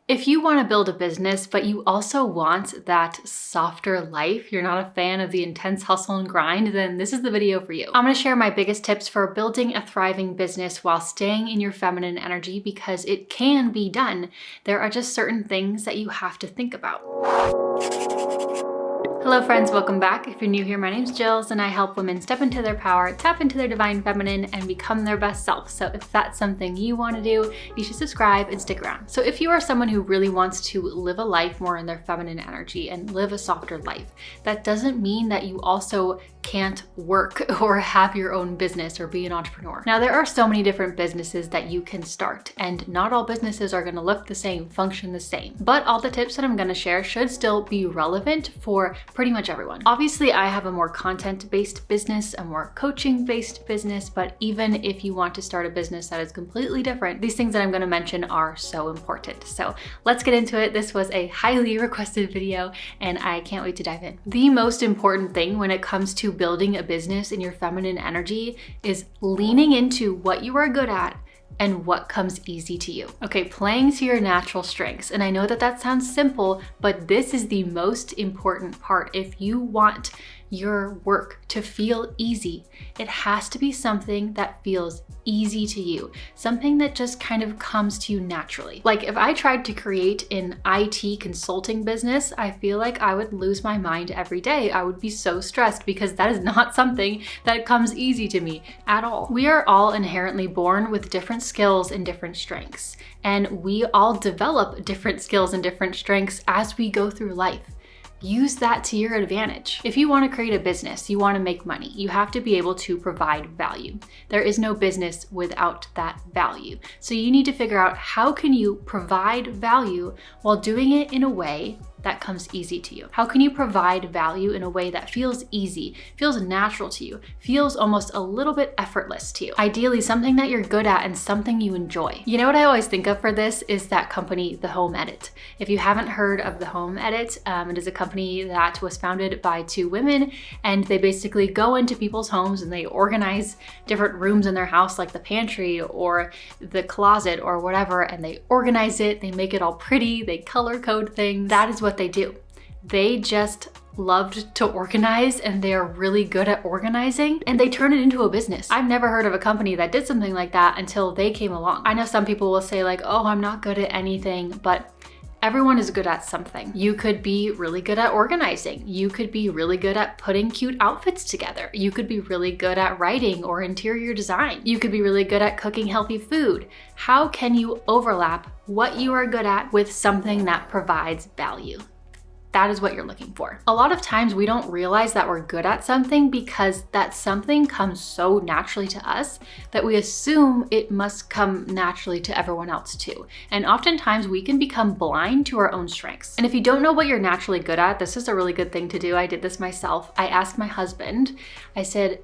If you want to build a business, but you also want that softer life, you're not a fan of the intense hustle and grind, then this is the video for you. I'm going to share my biggest tips for building a thriving business while staying in your feminine energy because it can be done. There are just certain things that you have to think about. Hello friends, welcome back. If you're new here, my name's Jillz and I help women step into their power, tap into their divine feminine, and become their best self. So if that's something you want to do, you should subscribe and stick around. So if you are someone who really wants to live a life more in their feminine energy and live a softer life, that doesn't mean that you also can't work or have your own business or be an entrepreneur. Now, there are so many different businesses that you can start, and not all businesses are going to look the same, function the same. But all the tips that I'm going to share should still be relevant for pretty much everyone. Obviously, I have a more content-based business, a more coaching-based business, but even if you want to start a business that is completely different, these things that I'm going to mention are so important. So let's get into it. This was a highly requested video and I can't wait to dive in. The most important thing when it comes to building a business in your feminine energy is leaning into what you are good at and what comes easy to you. Okay, playing to your natural strengths. And I know that that sounds simple, but this is the most important part. If you want your work to feel easy, it has to be something that feels easy to you, something that just kind of comes to you naturally. Like if I tried to create an IT consulting business, I feel like I would lose my mind every day. I would be so stressed because that is not something that comes easy to me at all. We are all inherently born with different skills and different strengths, and we all develop different skills and different strengths as we go through life. Use that to your advantage. If you want to create a business, you want to make money, you have to be able to provide value. There is no business without that value. So you need to figure out how can you provide value while doing it in a way that comes easy to you. How can you provide value in a way that feels easy, feels natural to you, feels almost a little bit effortless to you? Ideally, something that you're good at and something you enjoy. You know what I always think of for this is that company, The Home Edit. If you haven't heard of The Home Edit, it is a company that was founded by two women, and they basically go into people's homes and they organize different rooms in their house, like the pantry or the closet or whatever, and they organize it, they make it all pretty, they color code things. That is what they do. They just loved to organize and they are really good at organizing and they turn it into a business. I've never heard of a company that did something like that until they came along. I know some people will say like, oh, I'm not good at anything, but everyone is good at something. You could be really good at organizing. You could be really good at putting cute outfits together. You could be really good at writing or interior design. You could be really good at cooking healthy food. How can you overlap what you are good at with something that provides value? That is what you're looking for. A lot of times we don't realize that we're good at something because that something comes so naturally to us that we assume it must come naturally to everyone else too. And oftentimes we can become blind to our own strengths. And if you don't know what you're naturally good at, this is a really good thing to do. I did this myself. I asked my husband, I said,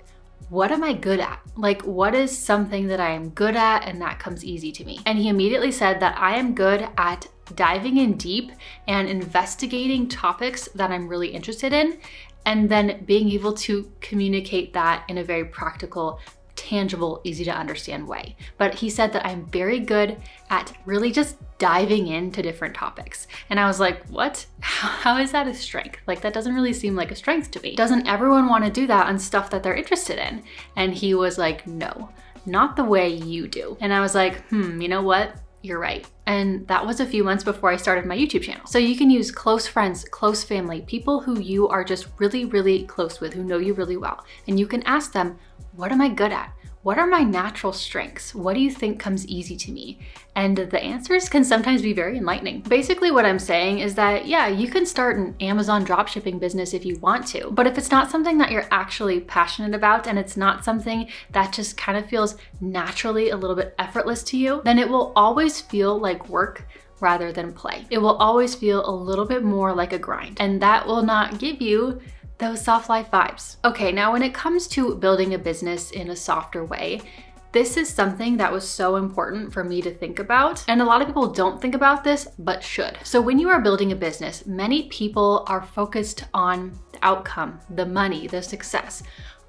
what am I good at? Like, what is something that I am good at and that comes easy to me? And he immediately said that I am good at diving in deep and investigating topics that I'm really interested in, and then being able to communicate that in a very practical, tangible, easy to understand way. But he said that I'm very good at really just diving into different topics. And I was like, what? How is that a strength? Like, that doesn't really seem like a strength to me. Doesn't everyone want to do that on stuff that they're interested in? And he was like, no, not the way you do. And I was like, you know what? You're right. And that was a few months before I started my YouTube channel. So you can use close friends, close family, people who you are just really, really close with, who know you really well. And you can ask them, what am I good at? What are my natural strengths? What do you think comes easy to me? And the answers can sometimes be very enlightening. Basically what I'm saying is that, yeah, you can start an Amazon dropshipping business if you want to, but if it's not something that you're actually passionate about and it's not something that just kind of feels naturally a little bit effortless to you, then it will always feel like work rather than play. It will always feel a little bit more like a grind, and that will not give you those soft life vibes. Okay, now when it comes to building a business in a softer way, this is something that was so important for me to think about. And a lot of people don't think about this, but should. So when you are building a business, many people are focused on the outcome, the money, the success.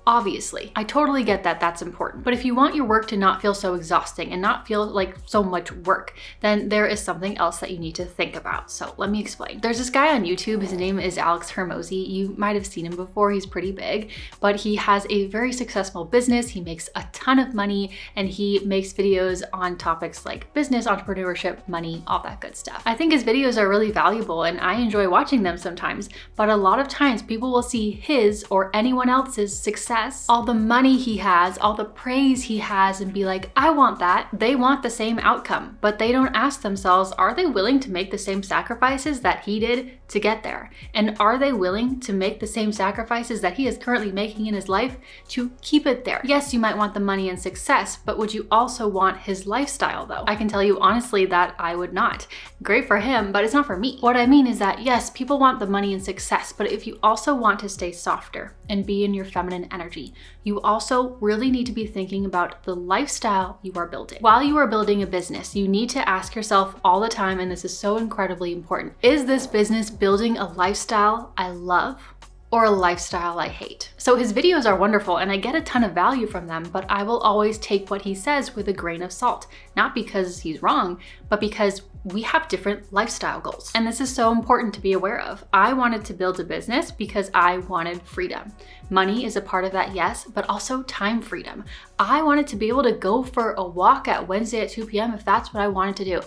Obviously, I totally get that that's important. But if you want your work to not feel so exhausting and not feel like so much work, then there is something else that you need to think about. So let me explain. There's this guy on YouTube, his name is Alex Hermosi. You might have seen him before, he's pretty big, but he has a very successful business. He makes a ton of money and he makes videos on topics like business, entrepreneurship, money, all that good stuff. I think his videos are really valuable and I enjoy watching them sometimes, but a lot of times people will see his or anyone else's success, all the money he has, all the praise he has, and be like, I want that. They want the same outcome, but they don't ask themselves, are they willing to make the same sacrifices that he did to get there? And are they willing to make the same sacrifices that he is currently making in his life to keep it there? Yes, you might want the money and success, but would you also want his lifestyle though? I can tell you honestly that I would not. Great for him, but it's not for me. What I mean is that yes, people want the money and success, but if you also want to stay softer and be in your feminine energy, you also really need to be thinking about the lifestyle you are building. While you are building a business, you need to ask yourself all the time, and this is so incredibly important, is this business building a lifestyle I love or a lifestyle I hate? So his videos are wonderful and I get a ton of value from them, but I will always take what he says with a grain of salt, not because he's wrong, but because we have different lifestyle goals. And this is so important to be aware of. I wanted to build a business because I wanted freedom. Money is a part of that, yes, but also time freedom. I wanted to be able to go for a walk at Wednesday at 2 p.m. if that's what I wanted to do.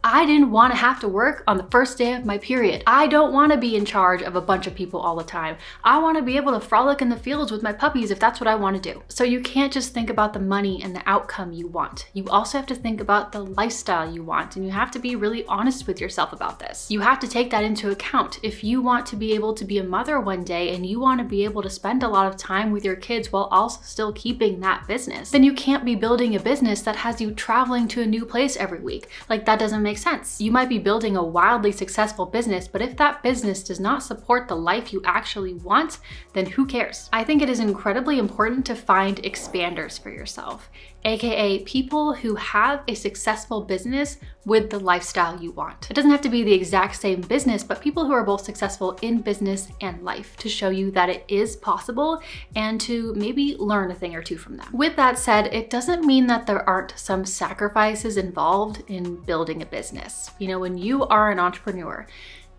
I didn't want to have to work on the first day of my period. I don't want to be in charge of a bunch of people all the time. I want to be able to frolic in the fields with my puppies if that's what I want to do. So you can't just think about the money and the outcome you want. You also have to think about the lifestyle you want, and you have to be really honest with yourself about this. You have to take that into account. If you want to be able to be a mother one day and you want to be able to spend a lot of time with your kids while also still keeping that business, then you can't be building a business that has you traveling to a new place every week. Like, that doesn't make sense. You might be building a wildly successful business, but if that business does not support the life you actually want, then who cares? I think it is incredibly important to find expanders for yourself, aka people who have a successful business with the lifestyle you want. It doesn't have to be the exact same business, but people who are both successful in business and life, to show you that it is possible and to maybe learn a thing or two from them. With that said, it doesn't mean that there aren't some sacrifices involved in building a business. You know, when you are an entrepreneur,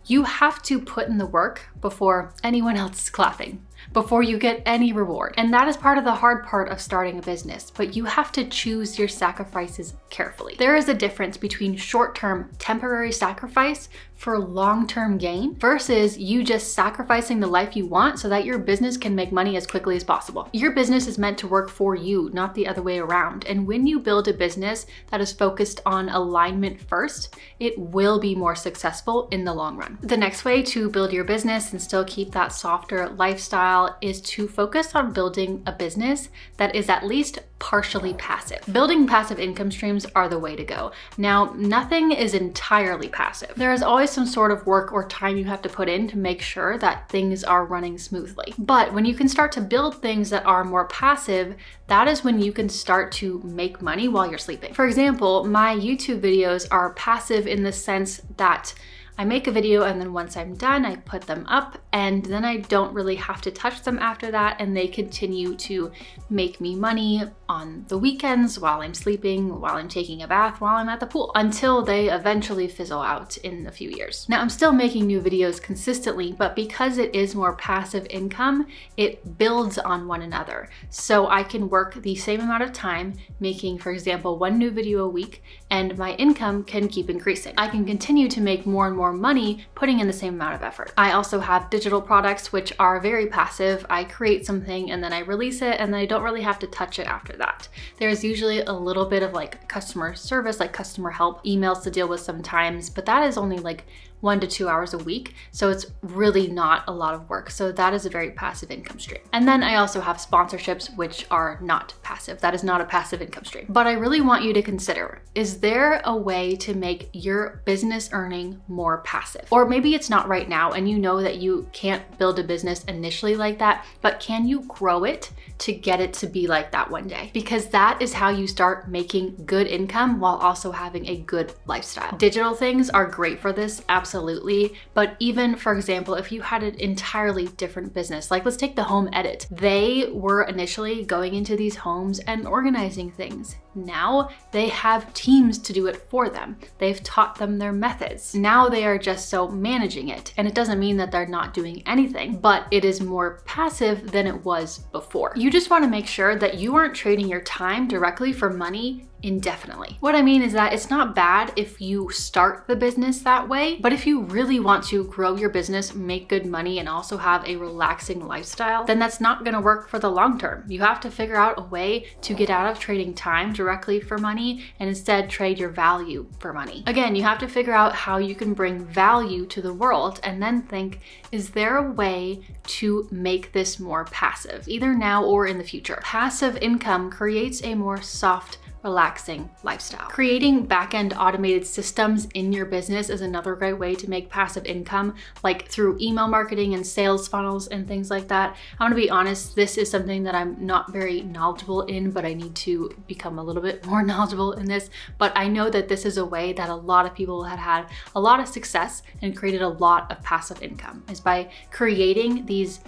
you have to put in the work before anyone else is clapping, before you get any reward. And that is part of the hard part of starting a business, but you have to choose your sacrifices carefully. There is a difference between short-term temporary sacrifice for long-term gain versus you just sacrificing the life you want so that your business can make money as quickly as possible. Your business is meant to work for you, not the other way around. And when you build a business that is focused on alignment first, it will be more successful in the long run. The next way to build your business and still keep that softer lifestyle is to focus on building a business that is at least partially passive. Building passive income streams are the way to go. Now, nothing is entirely passive. There is always some sort of work or time you have to put in to make sure that things are running smoothly. But when you can start to build things that are more passive, that is when you can start to make money while you're sleeping. For example, my YouTube videos are passive in the sense that I make a video and then once I'm done, I put them up and then I don't really have to touch them after that, and they continue to make me money on the weekends, while I'm sleeping, while I'm taking a bath, while I'm at the pool, until they eventually fizzle out in a few years. Now, I'm still making new videos consistently, but because it is more passive income, it builds on one another. So I can work the same amount of time making, for example, one new video a week, and my income can keep increasing. I can continue to make more and more money putting in the same amount of effort. I also have digital products which are very passive. I create something and then I release it and then I don't really have to touch it after that. There's usually a little bit of like customer service, like customer help emails to deal with sometimes, but that is only like 1 to 2 hours a week. So it's really not a lot of work. So that is a very passive income stream. And then I also have sponsorships, which are not passive. That is not a passive income stream. But I really want you to consider, is there a way to make your business earning more passive? Or maybe it's not right now and you know that you can't build a business initially like that, but can you grow it to get it to be like that one day? Because that is how you start making good income while also having a good lifestyle. Digital things are great for this, absolutely. absolutely. But even, for example, if you had an entirely different business, like let's take the home edit. They were initially going into these homes and organizing things. Now they have teams to do it for them. They've taught them their methods. Now they are just so managing it. And it doesn't mean that they're not doing anything, but it is more passive than it was before. You just want to make sure that you aren't trading your time directly for money indefinitely. What I mean is that it's not bad if you start the business that way, but if you really want to grow your business, make good money, and also have a relaxing lifestyle, then that's not going to work for the long term. You have to figure out a way to get out of trading time directly for money and instead trade your value for money. Again, you have to figure out how you can bring value to the world and then think, is there a way to make this more passive, either now or in the future? Passive income creates a more soft, relaxing lifestyle. Creating back-end automated systems in your business is another great way to make passive income, like through email marketing and sales funnels and things like that. I want to be honest, this is something that I'm not very knowledgeable in, but I need to become a little bit more knowledgeable in this. But I know that this is a way that a lot of people have had a lot of success and created a lot of passive income, is by creating these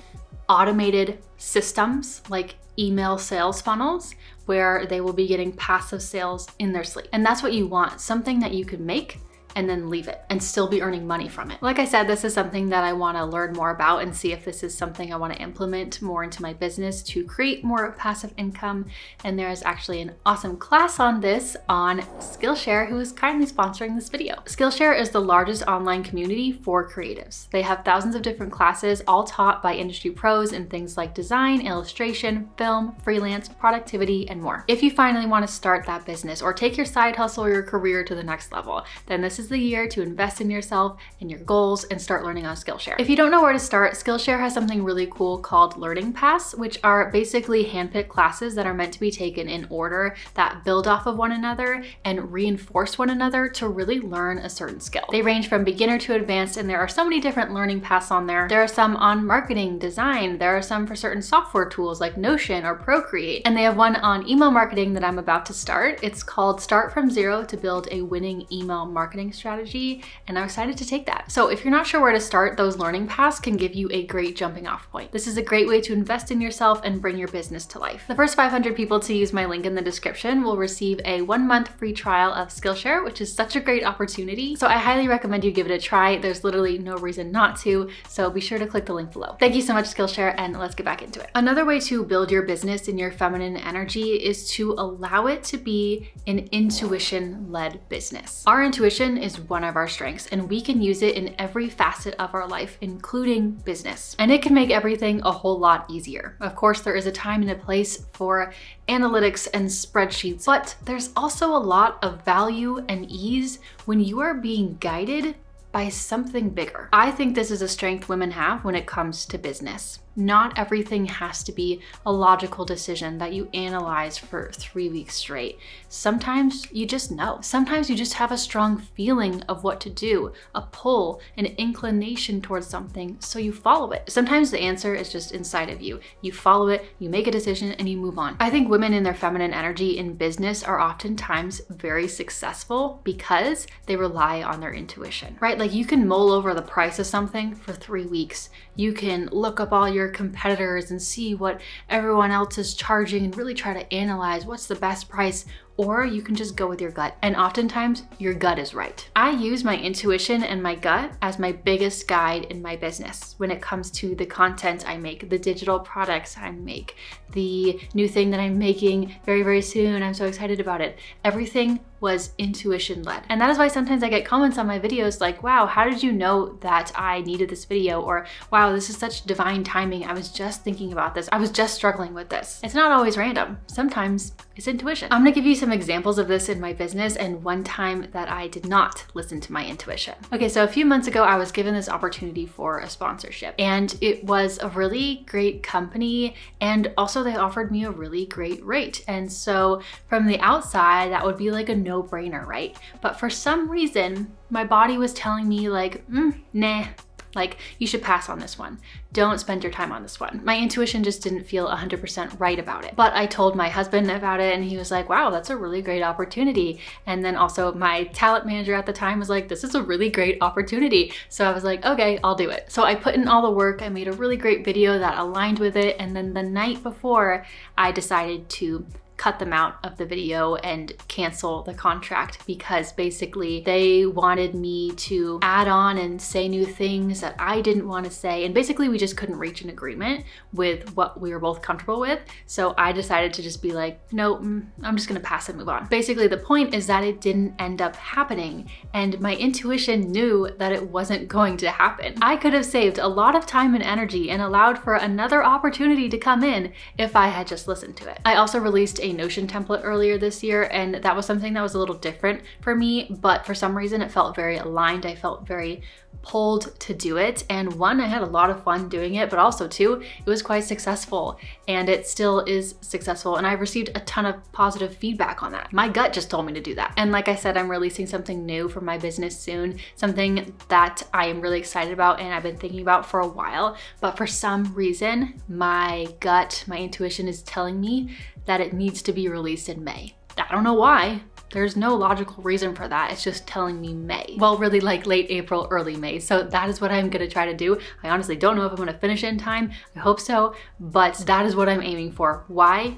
automated systems like email sales funnels where they will be getting passive sales in their sleep. And that's what you want, something that you can make and then leave it and still be earning money from it. Like I said, this is something that I want to learn more about and see if this is something I want to implement more into my business to create more passive income. And there is actually an awesome class on this on Skillshare, who is kindly sponsoring this video. Skillshare is the largest online community for creatives. They have thousands of different classes, all taught by industry pros in things like design, illustration, film, freelance, productivity, and more. If you finally want to start that business or take your side hustle or your career to the next level, then this is the year to invest in yourself and your goals and start learning on Skillshare. If you don't know where to start, Skillshare has something really cool called Learning Paths, which are basically handpicked classes that are meant to be taken in order that build off of one another and reinforce one another to really learn a certain skill. They range from beginner to advanced, and there are so many different learning paths on there. There are some on marketing, design, there are some for certain software tools like Notion or Procreate, and they have one on email marketing that I'm about to start. It's called Start From Zero to Build a Winning Email Marketing Strategy, and I'm excited to take that. So if you're not sure where to start, those learning paths can give you a great jumping off point. This is a great way to invest in yourself and bring your business to life. The first 500 people to use my link in the description will receive a 1-month free trial of Skillshare, which is such a great opportunity. So I highly recommend you give it a try. There's literally no reason not to, so be sure to click the link below. Thank you so much, Skillshare, and let's get back into it. Another way to build your business in your feminine energy is to allow it to be an intuition-led business. Our intuition is one of our strengths, and we can use it in every facet of our life, including business. And it can make everything a whole lot easier. Of course, there is a time and a place for analytics and spreadsheets, but there's also a lot of value and ease when you are being guided by something bigger. I think this is a strength women have when it comes to business. Not everything has to be a logical decision that you analyze for 3 weeks straight. Sometimes you just know. Sometimes you just have a strong feeling of what to do, a pull, an inclination towards something, so you follow it. Sometimes the answer is just inside of you. You follow it, you make a decision, and you move on. I think women in their feminine energy in business are oftentimes very successful because they rely on their intuition, right? Like you can mull over the price of something for 3 weeks. You can look up all your competitors and see what everyone else is charging and really try to analyze what's the best price, or you can just go with your gut. And oftentimes your gut is right. I use my intuition and my gut as my biggest guide in my business when it comes to the content I make, the digital products I make, the new thing that I'm making very, very soon. I'm so excited about it. Everything was intuition led. And that is why sometimes I get comments on my videos like, wow, how did you know that I needed this video? Or wow, this is such divine timing. I was just thinking about this. I was just struggling with this. It's not always random. Sometimes it's intuition. I'm gonna give you some examples of this in my business and one time that I did not listen to my intuition. Okay, so a few months ago, I was given this opportunity for a sponsorship, and it was a really great company, and also they offered me a really great rate. And so from the outside, that would be like a no-brainer, right? But for some reason, my body was telling me like, nah, Like, you should pass on this one. Don't spend your time on this one. My intuition just didn't feel 100% right about it. But I told my husband about it and he was like, wow, that's a really great opportunity. And then also my talent manager at the time was like, this is a really great opportunity. So I was like, okay, I'll do it. So I put in all the work. I made a really great video that aligned with it. And then the night before, I decided to cut them out of the video and cancel the contract because basically they wanted me to add on and say new things that I didn't want to say. And basically we just couldn't reach an agreement with what we were both comfortable with. So I decided to just be like, no, I'm just gonna pass and move on. Basically the point is that it didn't end up happening and my intuition knew that it wasn't going to happen. I could have saved a lot of time and energy and allowed for another opportunity to come in if I had just listened to it. I also released a Notion template earlier this year, and that was something that was a little different for me, but for some reason it felt very aligned. I felt very pulled to do it. And one, I had a lot of fun doing it, but also two, it was quite successful and it still is successful. And I've received a ton of positive feedback on that. My gut just told me to do that. And like I said, I'm releasing something new for my business soon, something that I am really excited about and I've been thinking about for a while. But for some reason, my gut, my intuition is telling me that it needs to be released in May. I don't know why. There's no logical reason for that. It's just telling me May. Well, really like late April, early May. So that is what I'm gonna try to do. I honestly don't know if I'm gonna finish in time. I hope so, but that is what I'm aiming for. Why?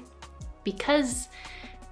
Because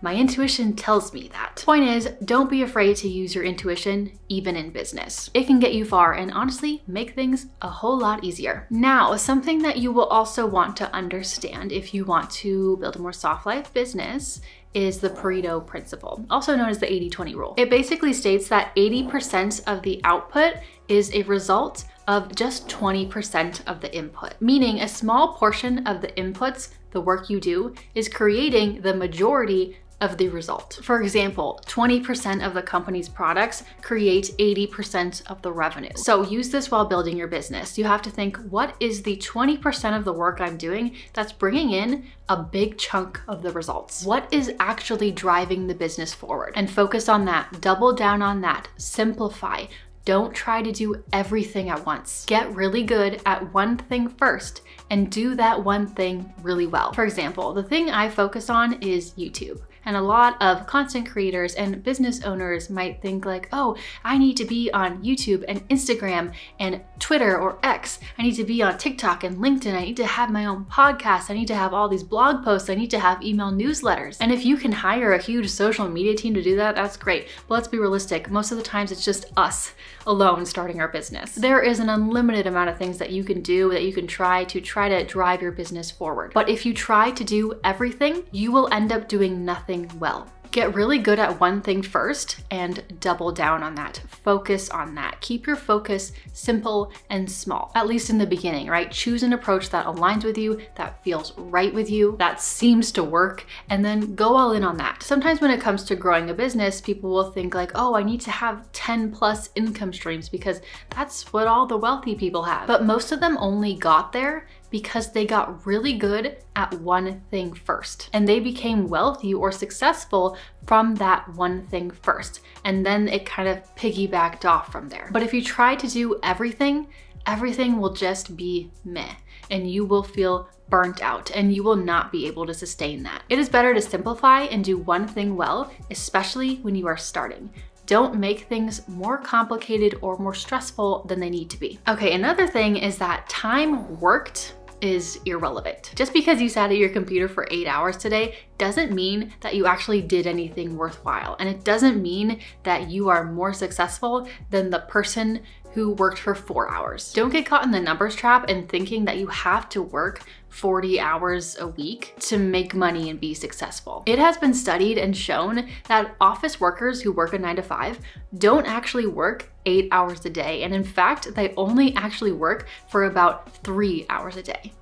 my intuition tells me that. Point is, don't be afraid to use your intuition, even in business. It can get you far and honestly make things a whole lot easier. Now, something that you will also want to understand if you want to build a more soft life business is the Pareto principle, also known as the 80-20 rule. It basically states that 80% of the output is a result of just 20% of the input, meaning a small portion of the inputs, the work you do, is creating the majority of the result. For example, 20% of the company's products create 80% of the revenue. So use this while building your business. You have to think, what is the 20% of the work I'm doing that's bringing in a big chunk of the results? What is actually driving the business forward? And focus on that, double down on that, simplify. Don't try to do everything at once. Get really good at one thing first and do that one thing really well. For example, the thing I focus on is YouTube. And a lot of content creators and business owners might think like, oh, I need to be on YouTube and Instagram and Twitter or X. I need to be on TikTok and LinkedIn. I need to have my own podcast. I need to have all these blog posts. I need to have email newsletters. And if you can hire a huge social media team to do that, that's great. But let's be realistic. Most of the times it's just us alone starting our business. There is an unlimited amount of things that you can do, that you can try to drive your business forward. But if you try to do everything, you will end up doing nothing well. Get really good at one thing first and double down on that. Focus on that. Keep your focus simple and small, at least in the beginning, right? Choose an approach that aligns with you, that feels right with you, that seems to work, and then go all in on that. Sometimes when it comes to growing a business, people will think like, oh, I need to have 10 plus income streams because that's what all the wealthy people have. But most of them only got there because they got really good at one thing first. And they became wealthy or successful from that one thing first. And then it kind of piggybacked off from there. But if you try to do everything, everything will just be meh. And you will feel burnt out and you will not be able to sustain that. It is better to simplify and do one thing well, especially when you are starting. Don't make things more complicated or more stressful than they need to be. Okay, another thing is that time worked is irrelevant. Just because you sat at your computer for 8 hours today doesn't mean that you actually did anything worthwhile. And it doesn't mean that you are more successful than the person who worked for 4 hours. Don't get caught in the numbers trap and thinking that you have to work 40 hours a week to make money and be successful. It has been studied and shown that office workers who work a 9 to 5 don't actually work 8 hours a day. And in fact, they only actually work for about 3 hours a day.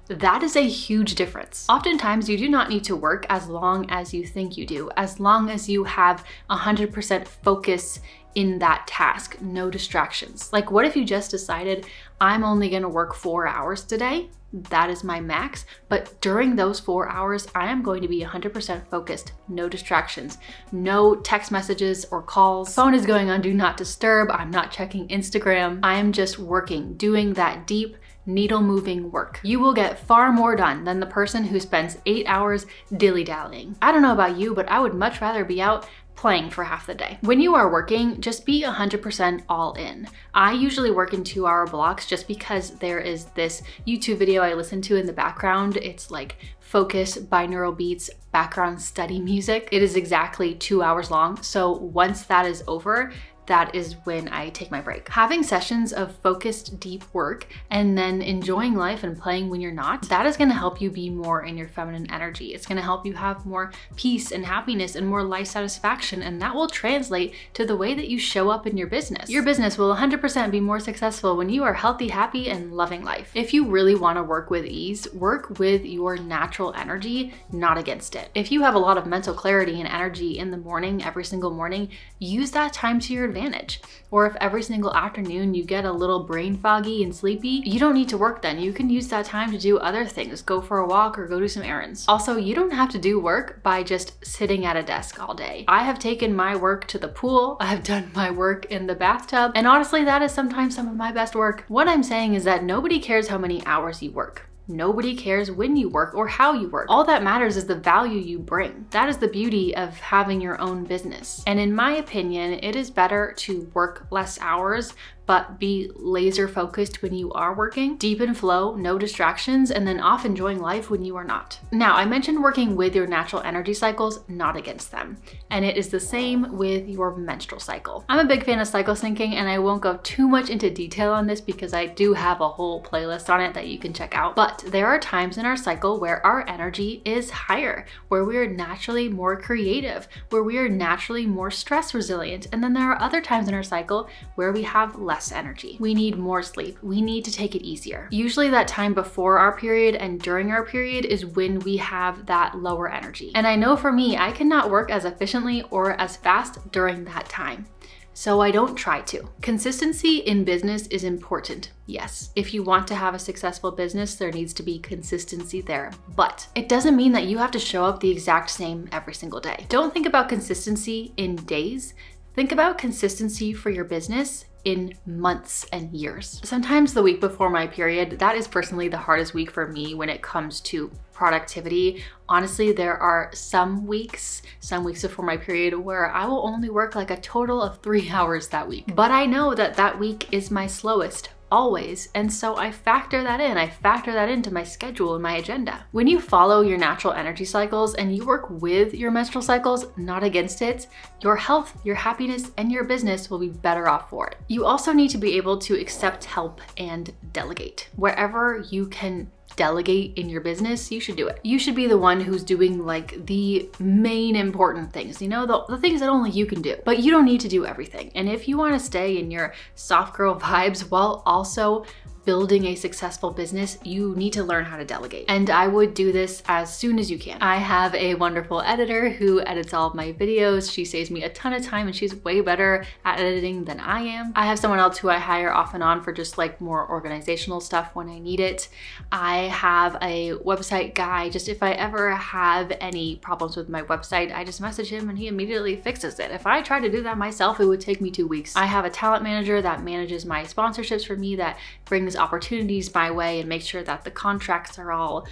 That is a huge difference. Oftentimes, you do not need to work as long as you think you do, as long as you have 100% focus in that task, no distractions. Like, what if you just decided, I'm only gonna work 4 hours today? That is my max, but during those 4 hours, I am going to be 100% focused, no distractions, no text messages or calls. Phone is going on do not disturb. I'm not checking Instagram. I am just working, doing that deep, needle-moving work. You will get far more done than the person who spends 8 hours dilly-dallying. I don't know about you, but I would much rather be out playing for half the day. When you are working, just be 100% all in. I usually work in 2-hour blocks just because there is this YouTube video I listen to in the background. It's like focus, binaural beats, background study music. It is exactly 2 hours long. So once that is over, that is when I take my break. Having sessions of focused, deep work and then enjoying life and playing when you're not, that is gonna help you be more in your feminine energy. It's gonna help you have more peace and happiness and more life satisfaction, and that will translate to the way that you show up in your business. Your business will 100% be more successful when you are healthy, happy, and loving life. If you really wanna work with ease, work with your natural energy, not against it. If you have a lot of mental clarity and energy in the morning, every single morning, use that time to your advantage. Or if every single afternoon you get a little brain foggy and sleepy, you don't need to work then. You can use that time to do other things, go for a walk or go do some errands. Also, you don't have to do work by just sitting at a desk all day. I have taken my work to the pool, I have done my work in the bathtub, and honestly, that is sometimes some of my best work. What I'm saying is that nobody cares how many hours you work. Nobody cares when you work or how you work. All that matters is the value you bring. That is the beauty of having your own business. And in my opinion, it is better to work less hours, but be laser focused when you are working, deep in flow, no distractions, and then off enjoying life when you are not. Now, I mentioned working with your natural energy cycles, not against them. And it is the same with your menstrual cycle. I'm a big fan of cycle syncing, and I won't go too much into detail on this because I do have a whole playlist on it that you can check out. But there are times in our cycle where our energy is higher, where we are naturally more creative, where we are naturally more stress resilient. And then there are other times in our cycle where we have less energy. We need more sleep. We need to take it easier. Usually that time before our period and during our period is when we have that lower energy. And I know for me, I cannot work as efficiently or as fast during that time. So I don't try to. Consistency in business is important. Yes, if you want to have a successful business, there needs to be consistency there, but it doesn't mean that you have to show up the exact same every single day. Don't think about consistency in days. Think about consistency for your business in months and years. Sometimes the week before my period, that is personally the hardest week for me when it comes to productivity. Honestly, there are some weeks before my period where I will only work like a total of 3 hours that week. But I know that that week is my slowest, always. And so I factor that in. I factor that into my schedule and my agenda. When you follow your natural energy cycles and you work with your menstrual cycles, not against it, your health, your happiness, and your business will be better off for it. You also need to be able to accept help and delegate. Wherever you can delegate in your business, you should do it. You should be the one who's doing like the main important things, you know, the things that only you can do, but you don't need to do everything. And if you want to stay in your soft girl vibes while also building a successful business, you need to learn how to delegate. And I would do this as soon as you can. I have a wonderful editor who edits all of my videos. She saves me a ton of time and she's way better at editing than I am. I have someone else who I hire off and on for just like more organizational stuff when I need it. I have a website guy. Just if I ever have any problems with my website, I just message him and he immediately fixes it. If I try to do that myself, it would take me 2 weeks. I have a talent manager that manages my sponsorships for me, that brings opportunities my way and make sure that the contracts are all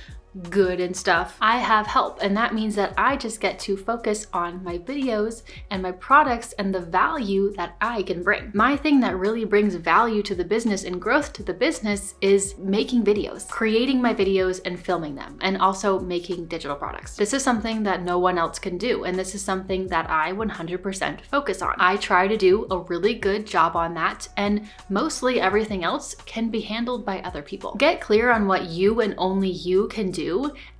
good and stuff. I have help, and that means that I just get to focus on my videos and my products and the value that I can bring. My thing that really brings value to the business and growth to the business is making videos, creating my videos and filming them, and also making digital products. This is something that no one else can do, and this is something that I 100% focus on. I try to do a really good job on that, and mostly everything else can be handled by other people. Get clear on what you and only you can do,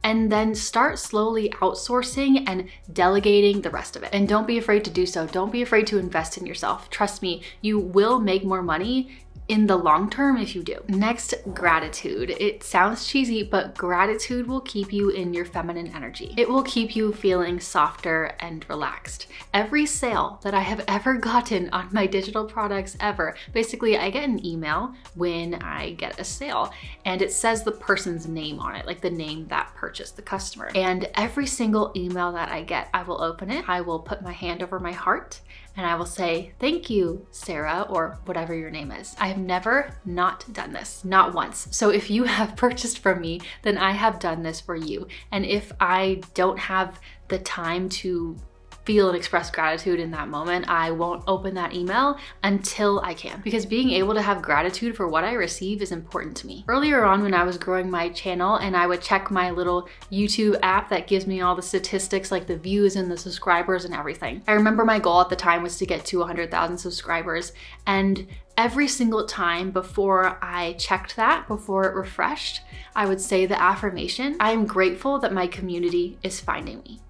and then start slowly outsourcing and delegating the rest of it. And don't be afraid to do so. Don't be afraid to invest in yourself. Trust me, you will make more money in the long term if you do. Next, gratitude. It sounds cheesy, but gratitude will keep you in your feminine energy. It will keep you feeling softer and relaxed. Every sale that I have ever gotten on my digital products ever, basically I get an email when I get a sale and it says the person's name on it, like the name that purchased, the customer. And every single email that I get, I will open it, I will put my hand over my heart, and I will say, thank you, Sarah, or whatever your name is. I have never not done this, not once. So if you have purchased from me, then I have done this for you. And if I don't have the time to feel and express gratitude in that moment, I won't open that email until I can, because being able to have gratitude for what I receive is important to me. Earlier on when I was growing my channel and I would check my little YouTube app that gives me all the statistics like the views and the subscribers and everything, I remember my goal at the time was to get to 100,000 subscribers, and every single time before I checked that, before it refreshed, I would say the affirmation, I am grateful that my community is finding me.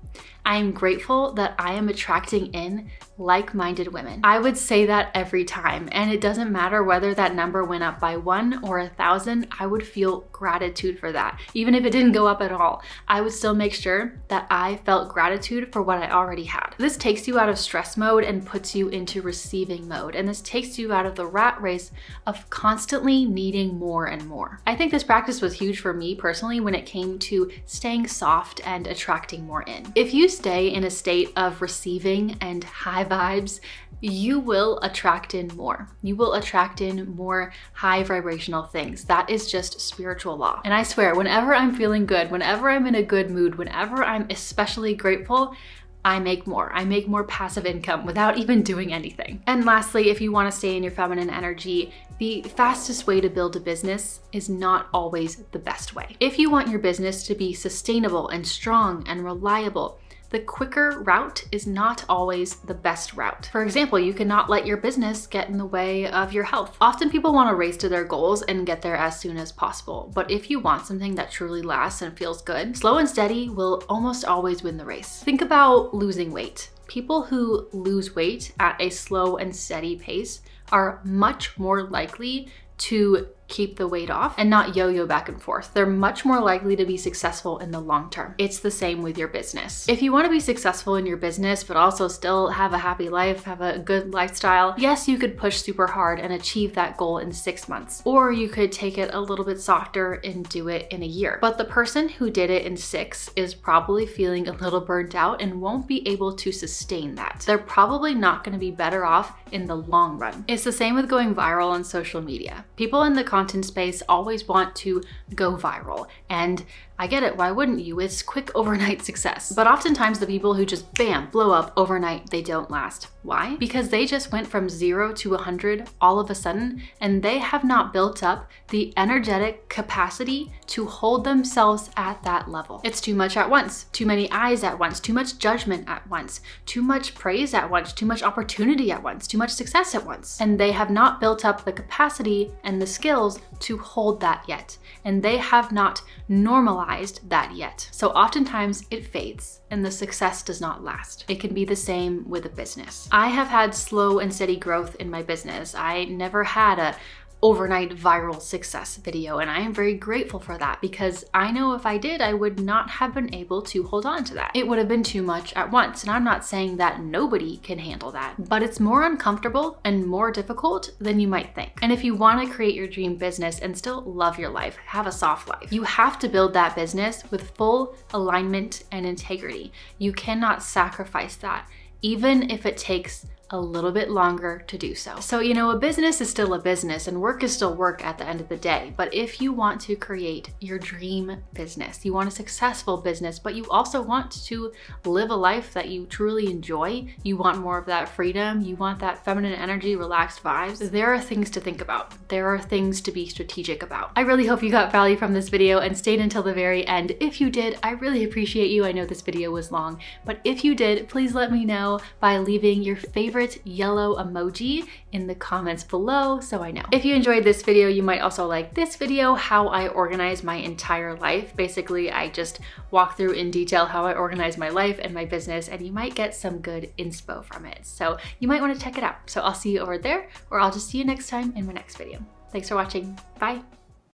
I am grateful that I am attracting in like-minded women. I would say that every time, and it doesn't matter whether that number went up by 1 or 1,000, I would feel gratitude for that. Even if it didn't go up at all, I would still make sure that I felt gratitude for what I already had. This takes you out of stress mode and puts you into receiving mode, and this takes you out of the rat race of constantly needing more and more. I think this practice was huge for me personally when it came to staying soft and attracting more in. If you stay in a state of receiving and high vibes, you will attract in more. You will attract in more high vibrational things. That is just spiritual law. And I swear, whenever I'm feeling good, whenever I'm in a good mood, whenever I'm especially grateful, I make more. I make more passive income without even doing anything. And lastly, if you want to stay in your feminine energy, the fastest way to build a business is not always the best way. If you want your business to be sustainable and strong and reliable, the quicker route is not always the best route. For example, you cannot let your business get in the way of your health. Often people want to race to their goals and get there as soon as possible. But if you want something that truly lasts and feels good, slow and steady will almost always win the race. Think about losing weight. People who lose weight at a slow and steady pace are much more likely to keep the weight off and not yo-yo back and forth. They're much more likely to be successful in the long term. It's the same with your business. If you want to be successful in your business, but also still have a happy life, have a good lifestyle, yes, you could push super hard and achieve that goal in 6 months. Or you could take it a little bit softer and do it in a year. But the person who did it in 6 is probably feeling a little burnt out and won't be able to sustain that. They're probably not going to be better off in the long run. It's the same with going viral on social media. People in the content space always want to go viral, and I get it, why wouldn't you? It's quick overnight success. But oftentimes the people who just bam, blow up overnight, they don't last. Why? Because they just went from 0 to 100 all of a sudden, and they have not built up the energetic capacity to hold themselves at that level. It's too much at once, too many eyes at once, too much judgment at once, too much praise at once, too much opportunity at once, too much success at once. And they have not built up the capacity and the skills to hold that yet. And they have not normalized that yet. So oftentimes it fades and the success does not last. It can be the same with a business. I have had slow and steady growth in my business. I never had a overnight viral success video, and I am very grateful for that, because I know if I did, I would not have been able to hold on to that. It would have been too much at once, and I'm not saying that nobody can handle that, but it's more uncomfortable and more difficult than you might think. And if you want to create your dream business and still love your life, have a soft life, you have to build that business with full alignment and integrity. You cannot sacrifice that, even if it takes a little bit longer to do so. So, a business is still a business and work is still work at the end of the day. But if you want to create your dream business, you want a successful business, but you also want to live a life that you truly enjoy, you want more of that freedom, you want that feminine energy, relaxed vibes, there are things to think about. There are things to be strategic about. I really hope you got value from this video and stayed until the very end. If you did, I really appreciate you. I know this video was long, but if you did, please let me know by leaving your favorite favorite yellow emoji in the comments below so I know. If you enjoyed this video, you might also like this video, how I organize my entire life. Basically, I just walk through in detail how I organize my life and my business, and you might get some good inspo from it. So you might want to check it out. So I'll see you over there, or I'll just see you next time in my next video. Thanks for watching. Bye.